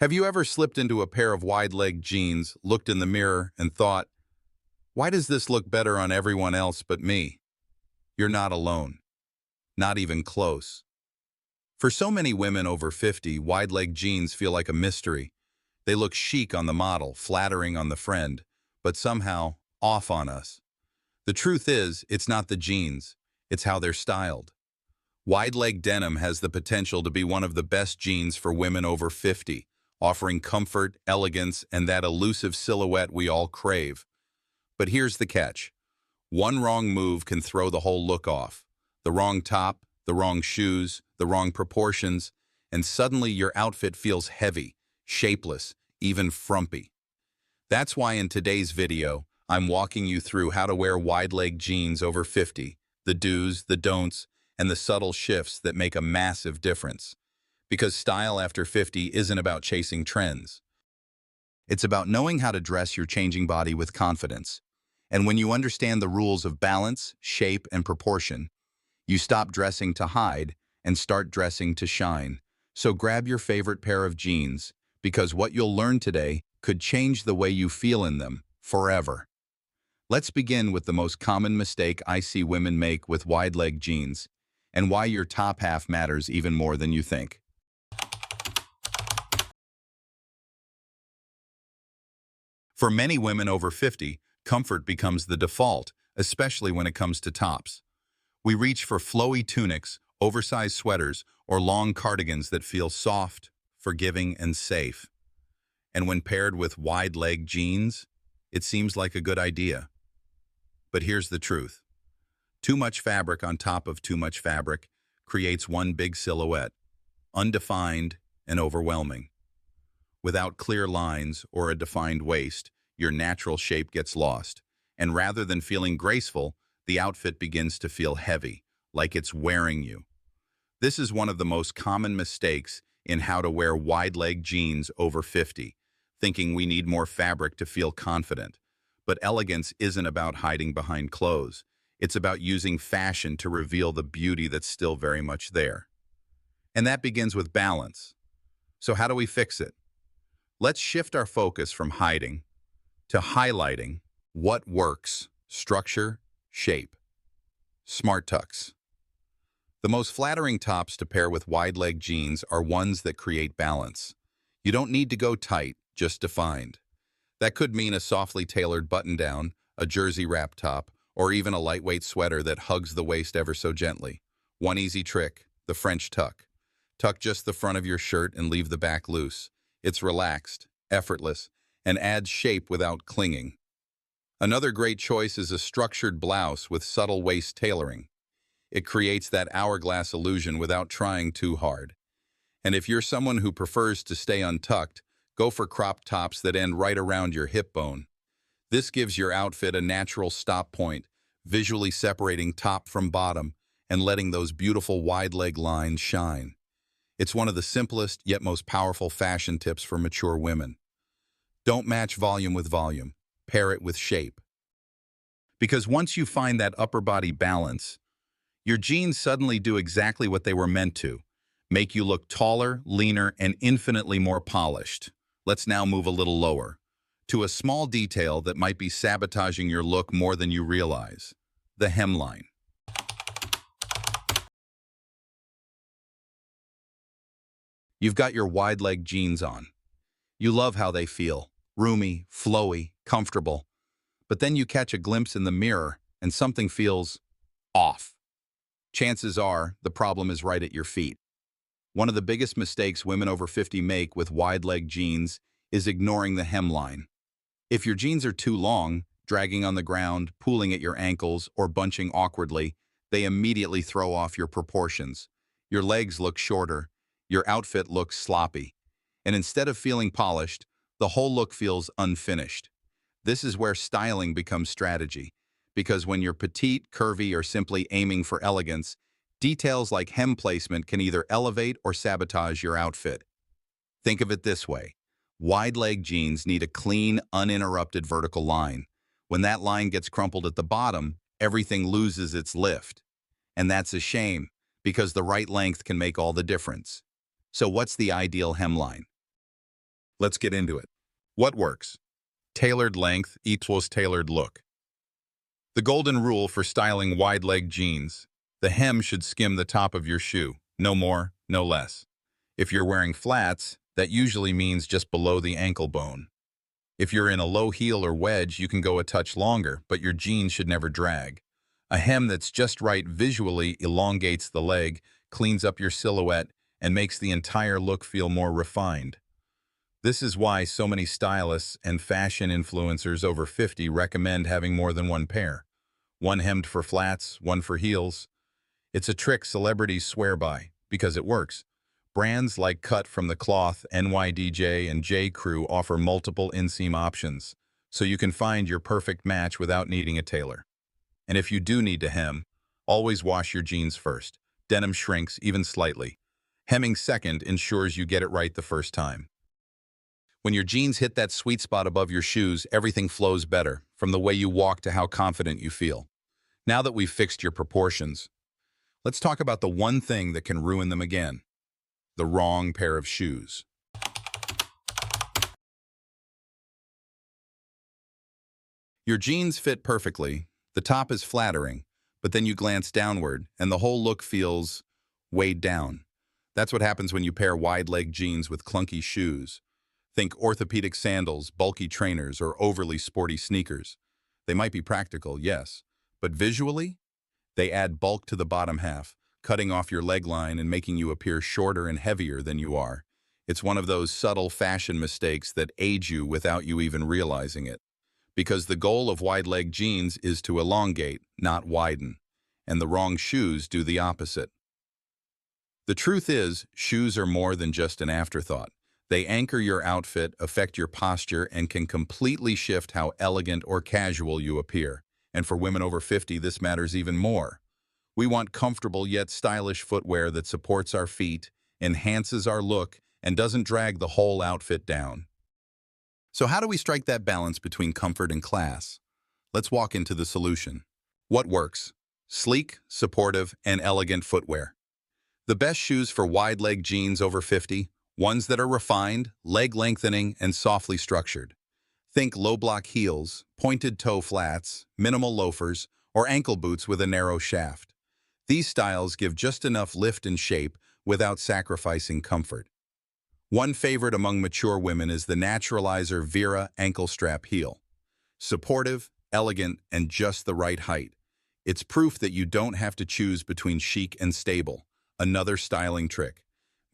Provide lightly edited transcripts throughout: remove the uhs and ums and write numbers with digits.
Have you ever slipped into a pair of wide-leg jeans, looked in the mirror, and thought, why does this look better on everyone else but me? You're not alone. Not even close. For so many women over 50, wide-leg jeans feel like a mystery. They look chic on the model, flattering on the friend, but somehow off on us. The truth is, it's not the jeans, it's how they're styled. Wide-leg denim has the potential to be one of the best jeans for women over 50, offering comfort, elegance, and that elusive silhouette we all crave. But here's the catch. One wrong move can throw the whole look off. The wrong top, the wrong shoes, the wrong proportions, and suddenly your outfit feels heavy, shapeless, even frumpy. That's why in today's video, I'm walking you through how to wear wide-leg jeans over 50, the do's, the don'ts, and the subtle shifts that make a massive difference. Because style after 50 isn't about chasing trends. It's about knowing how to dress your changing body with confidence. And when you understand the rules of balance, shape, and proportion, you stop dressing to hide and start dressing to shine. So grab your favorite pair of jeans, because what you'll learn today could change the way you feel in them forever. Let's begin with the most common mistake I see women make with wide-leg jeans, and why your top half matters even more than you think. For many women over 50, comfort becomes the default, especially when it comes to tops. We reach for flowy tunics, oversized sweaters, or long cardigans that feel soft, forgiving, and safe. And when paired with wide-leg jeans, it seems like a good idea. But here's the truth. Too much fabric on top of too much fabric creates one big silhouette, undefined and overwhelming. Without clear lines or a defined waist, your natural shape gets lost. And rather than feeling graceful, the outfit begins to feel heavy, like it's wearing you. This is one of the most common mistakes in how to wear wide-leg jeans over 50, thinking we need more fabric to feel confident. But elegance isn't about hiding behind clothes. It's about using fashion to reveal the beauty that's still very much there. And that begins with balance. So how do we fix it? Let's shift our focus from hiding to highlighting what works: structure, shape. Smart tucks. The most flattering tops to pair with wide-leg jeans are ones that create balance. You don't need to go tight, just defined. That could mean a softly tailored button-down, a jersey wrap top, or even a lightweight sweater that hugs the waist ever so gently. One easy trick: the French tuck. Tuck just the front of your shirt and leave the back loose. It's relaxed, effortless, and adds shape without clinging. Another great choice is a structured blouse with subtle waist tailoring. It creates that hourglass illusion without trying too hard. And if you're someone who prefers to stay untucked, go for crop tops that end right around your hip bone. This gives your outfit a natural stop point, visually separating top from bottom and letting those beautiful wide-leg lines shine. It's one of the simplest yet most powerful fashion tips for mature women. Don't match volume with volume. Pair it with shape. Because once you find that upper body balance, your jeans suddenly do exactly what they were meant to: make you look taller, leaner, and infinitely more polished. Let's now move a little lower, to a small detail that might be sabotaging your look more than you realize: the hemline. You've got your wide-leg jeans on. You love how they feel: roomy, flowy, comfortable. But then you catch a glimpse in the mirror and something feels off. Chances are the problem is right at your feet. One of the biggest mistakes women over 50 make with wide-leg jeans is ignoring the hemline. If your jeans are too long, dragging on the ground, pooling at your ankles, or bunching awkwardly, they immediately throw off your proportions. Your legs look shorter, your outfit looks sloppy, and instead of feeling polished, the whole look feels unfinished. This is where styling becomes strategy, because when you're petite, curvy, or simply aiming for elegance, details like hem placement can either elevate or sabotage your outfit. Think of it this way. Wide-leg jeans need a clean, uninterrupted vertical line. When that line gets crumpled at the bottom, everything loses its lift. And that's a shame, because the right length can make all the difference. So what's the ideal hemline? Let's get into it. What works? Tailored length equals tailored look. The golden rule for styling wide-leg jeans: the hem should skim the top of your shoe, no more, no less. If you're wearing flats, that usually means just below the ankle bone. If you're in a low heel or wedge, you can go a touch longer, but your jeans should never drag. A hem that's just right visually elongates the leg, cleans up your silhouette, and makes the entire look feel more refined. This is why so many stylists and fashion influencers over 50 recommend having more than one pair. One hemmed for flats, one for heels. It's a trick celebrities swear by, because it works. Brands like Cut from the Cloth, NYDJ, and J. Crew offer multiple inseam options, so you can find your perfect match without needing a tailor. And if you do need to hem, always wash your jeans first. Denim shrinks, even slightly. Hemming second ensures you get it right the first time. When your jeans hit that sweet spot above your shoes, everything flows better, from the way you walk to how confident you feel. Now that we've fixed your proportions, let's talk about the one thing that can ruin them again: the wrong pair of shoes. Your jeans fit perfectly, the top is flattering, but then you glance downward and the whole look feels weighed down. That's what happens when you pair wide-leg jeans with clunky shoes. Think orthopedic sandals, bulky trainers, or overly sporty sneakers. They might be practical, yes, but visually, they add bulk to the bottom half, cutting off your leg line and making you appear shorter and heavier than you are. It's one of those subtle fashion mistakes that age you without you even realizing it. Because the goal of wide-leg jeans is to elongate, not widen, and the wrong shoes do the opposite. The truth is, shoes are more than just an afterthought. They anchor your outfit, affect your posture, and can completely shift how elegant or casual you appear. And for women over 50, this matters even more. We want comfortable yet stylish footwear that supports our feet, enhances our look, and doesn't drag the whole outfit down. So how do we strike that balance between comfort and class? Let's walk into the solution. What works? Sleek, supportive, and elegant footwear. The best shoes for wide-leg jeans over 50, ones that are refined, leg-lengthening, and softly structured. Think low-block heels, pointed toe flats, minimal loafers, or ankle boots with a narrow shaft. These styles give just enough lift and shape without sacrificing comfort. One favorite among mature women is the Naturalizer Vera ankle strap heel. Supportive, elegant, and just the right height. It's proof that you don't have to choose between chic and stable. Another styling trick: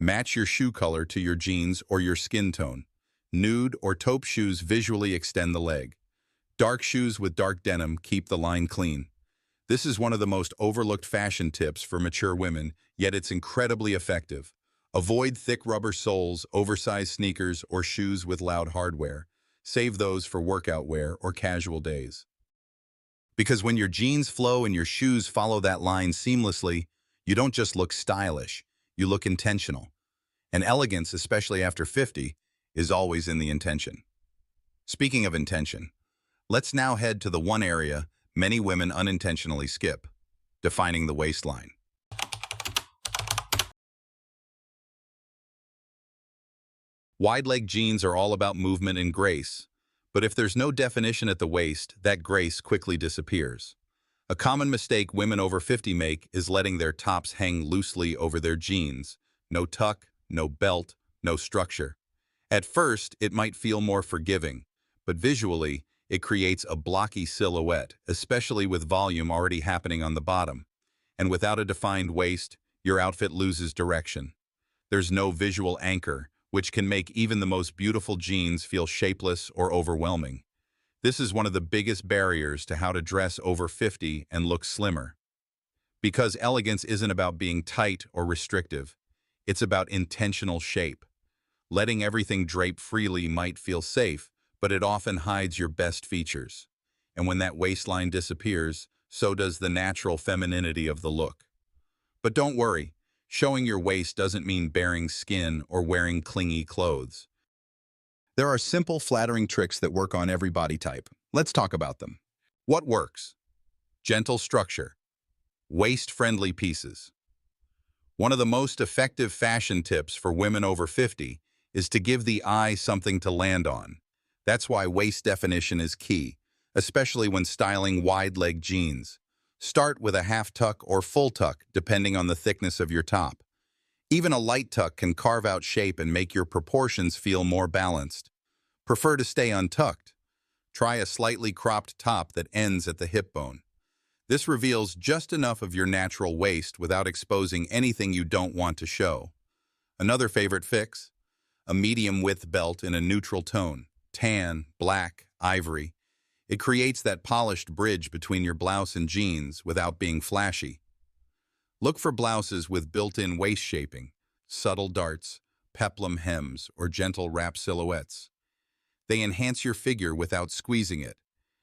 match your shoe color to your jeans or your skin tone. Nude or taupe shoes visually extend the leg. Dark shoes with dark denim keep the line clean. This is one of the most overlooked fashion tips for mature women, yet it's incredibly effective. Avoid thick rubber soles, oversized sneakers, or shoes with loud hardware. Save those for workout wear or casual days. Because when your jeans flow and your shoes follow that line seamlessly, you don't just look stylish, you look intentional. And elegance, especially after 50, is always in the intention. Speaking of intention, let's now head to the one area many women unintentionally skip: defining the waistline. Wide-leg jeans are all about movement and grace, but if there's no definition at the waist, that grace quickly disappears. A common mistake women over 50 make is letting their tops hang loosely over their jeans. No tuck, no belt, no structure. At first, it might feel more forgiving, but visually, it creates a blocky silhouette, especially with volume already happening on the bottom. And without a defined waist, your outfit loses direction. There's no visual anchor, which can make even the most beautiful jeans feel shapeless or overwhelming. This is one of the biggest barriers to how to dress over 50 and look slimmer. Because elegance isn't about being tight or restrictive, it's about intentional shape. Letting everything drape freely might feel safe, but it often hides your best features. And when that waistline disappears, so does the natural femininity of the look. But don't worry, showing your waist doesn't mean baring skin or wearing clingy clothes. There are simple, flattering tricks that work on every body type. Let's talk about them. What works? Gentle structure. Waist-friendly pieces. One of the most effective fashion tips for women over 50 is to give the eye something to land on. That's why waist definition is key, especially when styling wide-leg jeans. Start with a half tuck or full tuck, depending on the thickness of your top. Even a light tuck can carve out shape and make your proportions feel more balanced. Prefer to stay untucked? Try a slightly cropped top that ends at the hip bone. This reveals just enough of your natural waist without exposing anything you don't want to show. Another favorite fix? A medium-width belt in a neutral tone, tan, black, ivory. It creates that polished bridge between your blouse and jeans without being flashy. Look for blouses with built-in waist shaping, subtle darts, peplum hems, or gentle wrap silhouettes. They enhance your figure without squeezing it.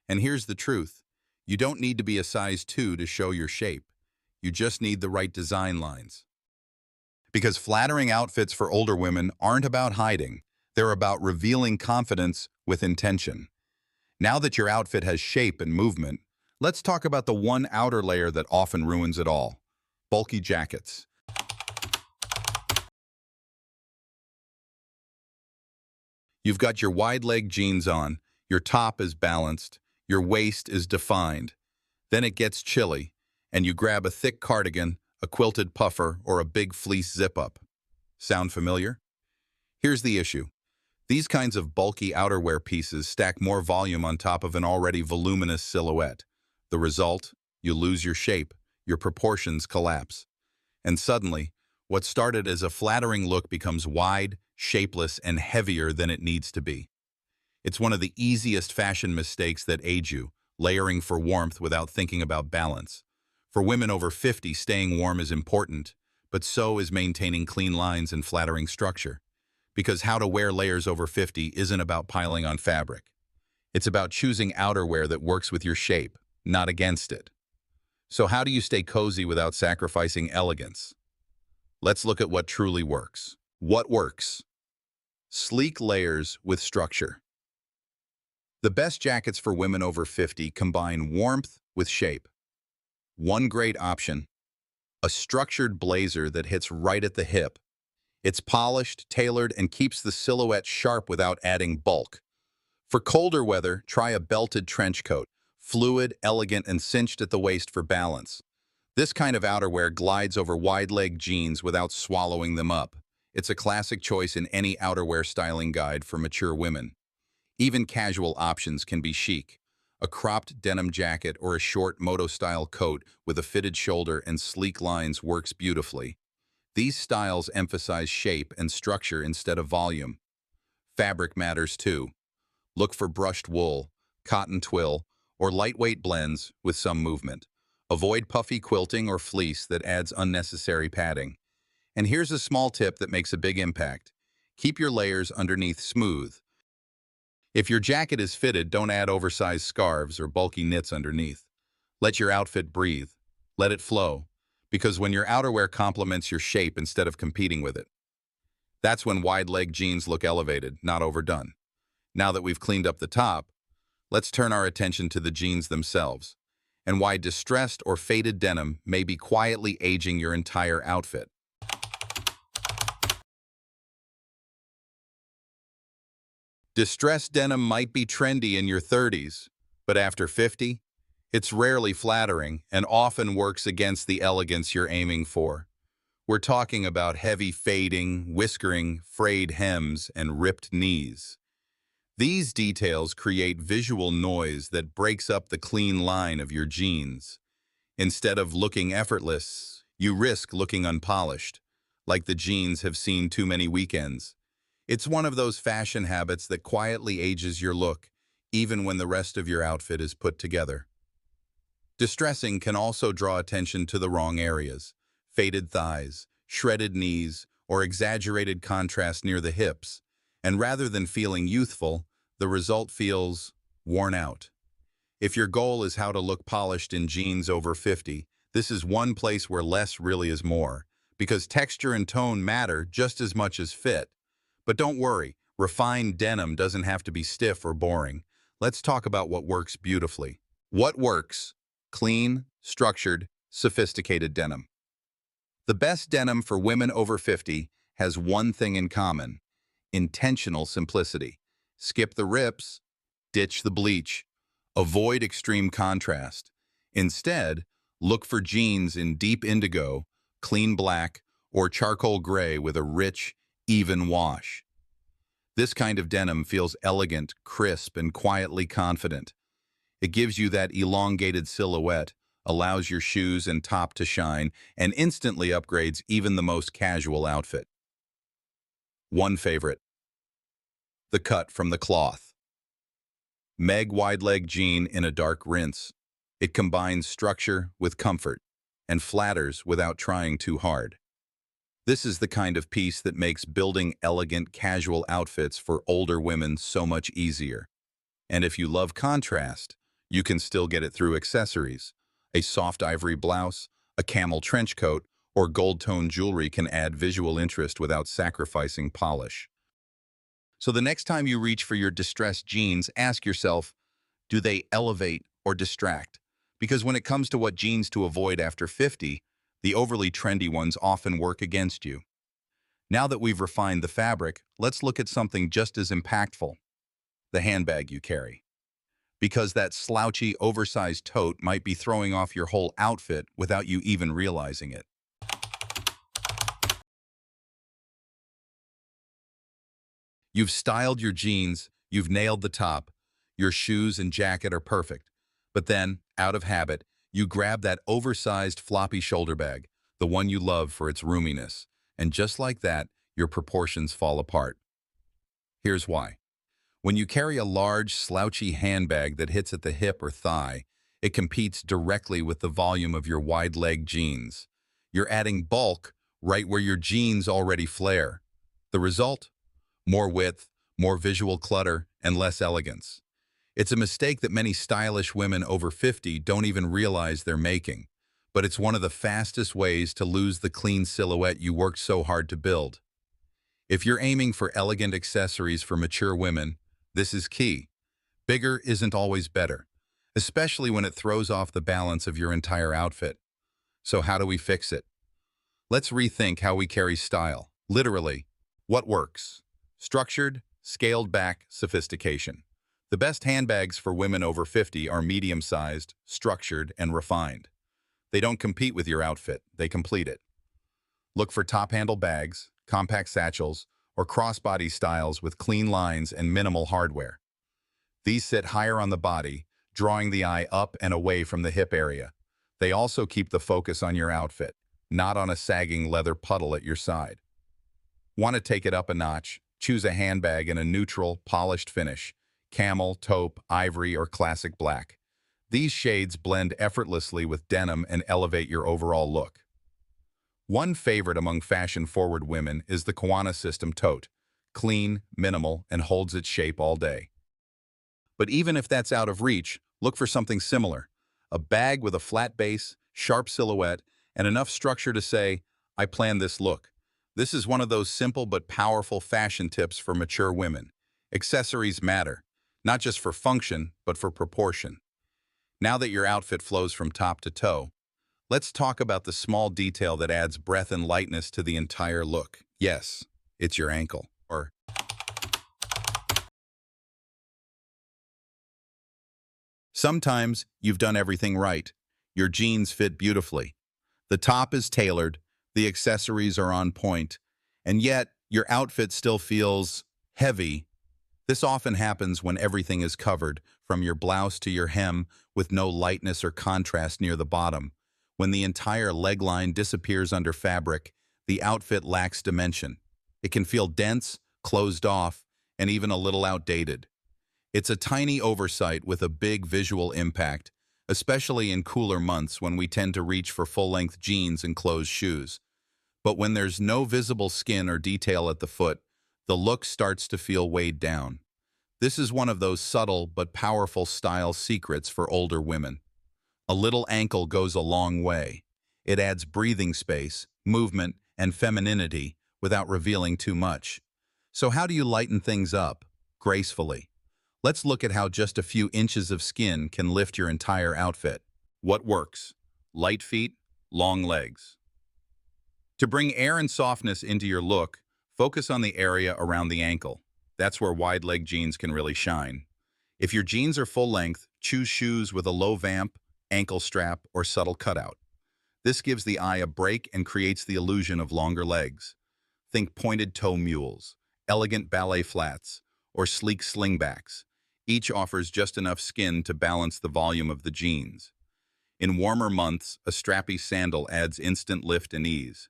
And here's the truth. You don't need to be a size 2 to show your shape. You just need the right design lines. Because flattering outfits for older women aren't about hiding. They're about revealing confidence with intention. Now that your outfit has shape and movement, let's talk about the one outer layer that often ruins it all. Bulky jackets. You've got your wide-leg jeans on, your top is balanced, your waist is defined. Then it gets chilly, and you grab a thick cardigan, a quilted puffer, or a big fleece zip-up. Sound familiar? Here's the issue. These kinds of bulky outerwear pieces stack more volume on top of an already voluminous silhouette. The result? You lose your shape, your proportions collapse. And suddenly, what started as a flattering look becomes wide, shapeless, and heavier than it needs to be. It's one of the easiest fashion mistakes that age you, layering for warmth without thinking about balance. For women over 50, staying warm is important, but so is maintaining clean lines and flattering structure. Because how to wear layers over 50 isn't about piling on fabric. It's about choosing outerwear that works with your shape, not against it. So how do you stay cozy without sacrificing elegance? Let's look at what truly works. What works? Sleek layers with structure. The best jackets for women over 50 combine warmth with shape. One great option: a structured blazer that hits right at the hip. It's polished, tailored, and keeps the silhouette sharp without adding bulk. For colder weather, try a belted trench coat, fluid, elegant, and cinched at the waist for balance. This kind of outerwear glides over wide-leg jeans without swallowing them up. It's a classic choice in any outerwear styling guide for mature women. Even casual options can be chic. A cropped denim jacket or a short moto-style coat with a fitted shoulder and sleek lines works beautifully. These styles emphasize shape and structure instead of volume. Fabric matters too. Look for brushed wool, cotton twill, or lightweight blends with some movement. Avoid puffy quilting or fleece that adds unnecessary padding. And here's a small tip that makes a big impact. Keep your layers underneath smooth. If your jacket is fitted, don't add oversized scarves or bulky knits underneath. Let your outfit breathe. Let it flow. Because when your outerwear complements your shape instead of competing with it, that's when wide-leg jeans look elevated, not overdone. Now that we've cleaned up the top, let's turn our attention to the jeans themselves and why distressed or faded denim may be quietly aging your entire outfit. Distressed denim might be trendy in your 30s, but after 50, it's rarely flattering and often works against the elegance you're aiming for. We're talking about heavy fading, whiskering, frayed hems, and ripped knees. These details create visual noise that breaks up the clean line of your jeans. Instead of looking effortless, you risk looking unpolished, like the jeans have seen too many weekends. It's one of those fashion habits that quietly ages your look, even when the rest of your outfit is put together. Distressing can also draw attention to the wrong areas: faded thighs, shredded knees, or exaggerated contrast near the hips. And rather than feeling youthful, the result feels worn out. If your goal is how to look polished in jeans over 50, this is one place where less really is more, because texture and tone matter just as much as fit. But don't worry, refined denim doesn't have to be stiff or boring. Let's talk about what works beautifully. What works? Clean, structured, sophisticated denim. The best denim for women over 50 has one thing in common. intentional simplicity. Skip the rips, ditch the bleach, avoid extreme contrast. Instead, look for jeans in deep indigo, clean black, or charcoal gray with a rich, even wash. This kind of denim feels elegant, crisp, and quietly confident. It gives you that elongated silhouette, allows your shoes and top to shine, and instantly upgrades even the most casual outfit. One favorite: the cut from the cloth. Meg wide leg jean in a dark rinse. It combines structure with comfort and flatters without trying too hard. This is the kind of piece that makes building elegant casual outfits for older women so much easier. And if you love contrast, you can still get it through accessories. A soft ivory blouse, a camel trench coat, or gold-tone jewelry can add visual interest without sacrificing polish. So the next time you reach for your distressed jeans, ask yourself, do they elevate or distract? Because when it comes to what jeans to avoid after 50, the overly trendy ones often work against you. Now that we've refined the fabric, let's look at something just as impactful: the handbag you carry. Because that slouchy, oversized tote might be throwing off your whole outfit without you even realizing it. You've styled your jeans, you've nailed the top, your shoes and jacket are perfect. But then, out of habit, you grab that oversized floppy shoulder bag, the one you love for its roominess. And just like that, your proportions fall apart. Here's why. When you carry a large, slouchy handbag that hits at the hip or thigh, it competes directly with the volume of your wide-leg jeans. You're adding bulk right where your jeans already flare. The result? More width, more visual clutter, and less elegance. It's a mistake that many stylish women over 50 don't even realize they're making, but it's one of the fastest ways to lose the clean silhouette you worked so hard to build. If you're aiming for elegant accessories for mature women, this is key. Bigger isn't always better, especially when it throws off the balance of your entire outfit. So how do we fix it? Let's rethink how we carry style. Literally, what works? Structured, scaled back sophistication. The best handbags for women over 50 are medium-sized, structured, and refined. They don't compete with your outfit, they complete it. Look for top-handle bags, compact satchels, or crossbody styles with clean lines and minimal hardware. These sit higher on the body, drawing the eye up and away from the hip area. They also keep the focus on your outfit, not on a sagging leather puddle at your side. Want to take it up a notch? Choose a handbag in a neutral, polished finish: camel, taupe, ivory, or classic black. These shades blend effortlessly with denim and elevate your overall look. One favorite among fashion-forward women is the Kiwana System tote. Clean, minimal, and holds its shape all day. But even if that's out of reach, look for something similar. A bag with a flat base, sharp silhouette, and enough structure to say, I planned this look. This is one of those simple but powerful fashion tips for mature women. Accessories matter, not just for function, but for proportion. Now that your outfit flows from top to toe, let's talk about the small detail that adds breadth and lightness to the entire look. Yes, it's your ankle. Or sometimes you've done everything right. Your jeans fit beautifully. The top is tailored, the accessories are on point, and yet your outfit still feels heavy. This often happens when everything is covered, from your blouse to your hem, with no lightness or contrast near the bottom. When the entire leg line disappears under fabric, the outfit lacks dimension. It can feel dense, closed off, and even a little outdated. It's a tiny oversight with a big visual impact, especially in cooler months when we tend to reach for full-length jeans and closed shoes. But when there's no visible skin or detail at the foot, the look starts to feel weighed down. This is one of those subtle but powerful style secrets for older women. A little ankle goes a long way. It adds breathing space, movement, and femininity without revealing too much. So how do you lighten things up gracefully? Let's look at how just a few inches of skin can lift your entire outfit. What works? Light feet, long legs. To bring air and softness into your look, Focus on the area around the ankle. That's where wide-leg jeans can really shine. If your jeans are full length, choose shoes with a low vamp, ankle strap, or subtle cutout. This gives the eye a break and creates the illusion of longer legs. Think pointed toe mules, elegant ballet flats, or sleek slingbacks. Each offers just enough skin to balance the volume of the jeans. In warmer months, a strappy sandal adds instant lift and ease.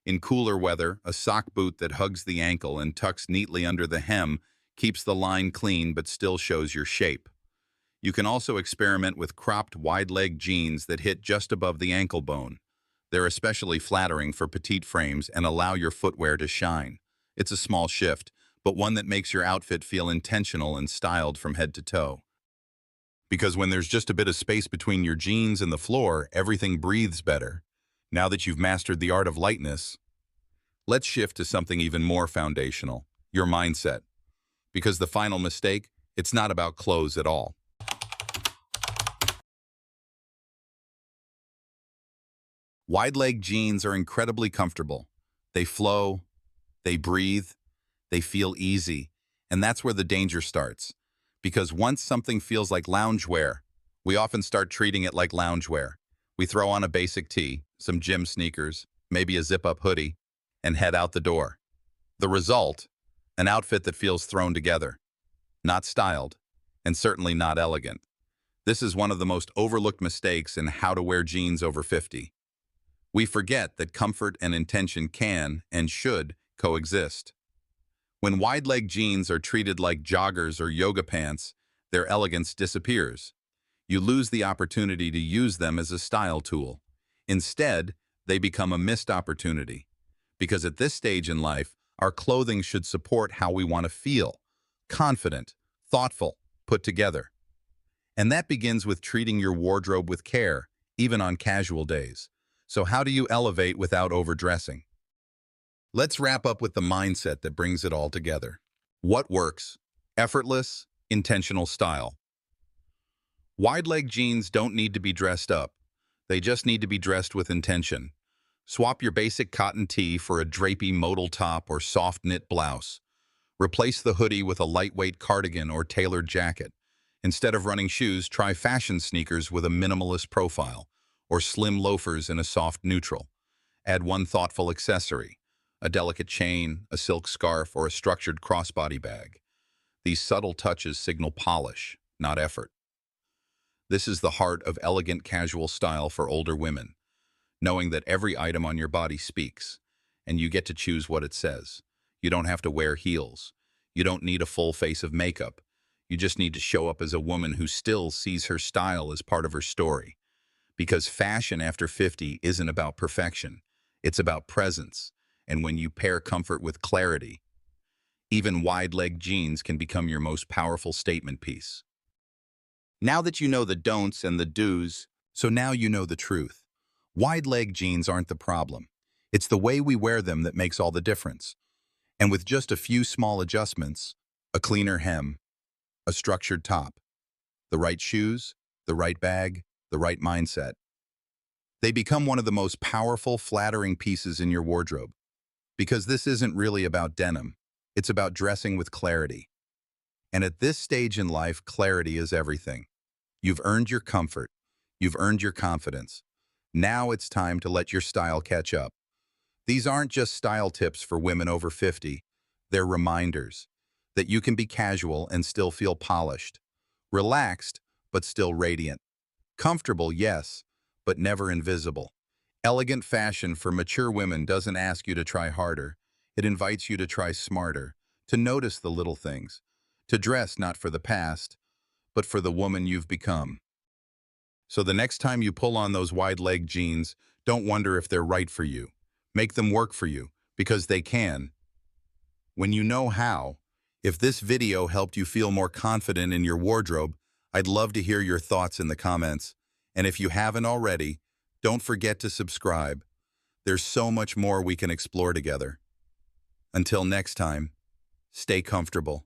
In cooler weather, a sock boot that hugs the ankle and tucks neatly under the hem keeps the line clean but still shows your shape. You can also experiment with cropped wide-leg jeans that hit just above the ankle bone. They're especially flattering for petite frames and allow your footwear to shine. It's a small shift, but one that makes your outfit feel intentional and styled from head to toe. Because when there's just a bit of space between your jeans and the floor, everything breathes better. Now that you've mastered the art of lightness, let's shift to something even more foundational, your mindset. Because the final mistake, it's not about clothes at all. Wide-leg jeans are incredibly comfortable. They flow, they breathe, they feel easy, and that's where the danger starts. Because once something feels like loungewear, we often start treating it like loungewear. We throw on a basic tee, some gym sneakers, maybe a zip-up hoodie, and head out the door. The result? An outfit that feels thrown together. Not styled, and certainly not elegant. This is one of the most overlooked mistakes in how to wear jeans over 50. We forget that comfort and intention can and should coexist. When wide-leg jeans are treated like joggers or yoga pants, their elegance disappears. You lose the opportunity to use them as a style tool. Instead, they become a missed opportunity. Because at this stage in life, our clothing should support how we want to feel: confident, thoughtful, put together. And that begins with treating your wardrobe with care, even on casual days. So how do you elevate without overdressing? Let's wrap up with the mindset that brings it all together. What works? Effortless, intentional style. Wide-leg jeans don't need to be dressed up. They just need to be dressed with intention. Swap your basic cotton tee for a drapey modal top or soft knit blouse. Replace the hoodie with a lightweight cardigan or tailored jacket. Instead of running shoes, try fashion sneakers with a minimalist profile, or slim loafers in a soft neutral. Add one thoughtful accessory: a delicate chain, a silk scarf, or a structured crossbody bag. These subtle touches signal polish, not effort. This is the heart of elegant casual style for older women, knowing that every item on your body speaks, and you get to choose what it says. You don't have to wear heels. You don't need a full face of makeup. You just need to show up as a woman who still sees her style as part of her story. Because fashion after 50 isn't about perfection. It's about presence. And when you pair comfort with clarity, even wide-leg jeans can become your most powerful statement piece. Now that you know the don'ts and the do's, so now you know the truth. Wide-leg jeans aren't the problem. It's the way we wear them that makes all the difference. And with just a few small adjustments, a cleaner hem, a structured top, the right shoes, the right bag, the right mindset, they become one of the most powerful, flattering pieces in your wardrobe. Because this isn't really about denim. It's about dressing with clarity. And at this stage in life, clarity is everything. You've earned your comfort. You've earned your confidence. Now it's time to let your style catch up. These aren't just style tips for women over 50. They're reminders that you can be casual and still feel polished. Relaxed, but still radiant. Comfortable, yes, but never invisible. Elegant fashion for mature women doesn't ask you to try harder. It invites you to try smarter, to notice the little things, to dress not for the past, but for the woman you've become. So the next time you pull on those wide-leg jeans, don't wonder if they're right for you. Make them work for you, because they can, when you know how. If this video helped you feel more confident in your wardrobe, I'd love to hear your thoughts in the comments. And if you haven't already, don't forget to subscribe. There's so much more we can explore together. Until next time, stay comfortable,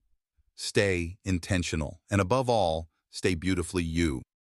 stay intentional, and above all, stay beautifully you.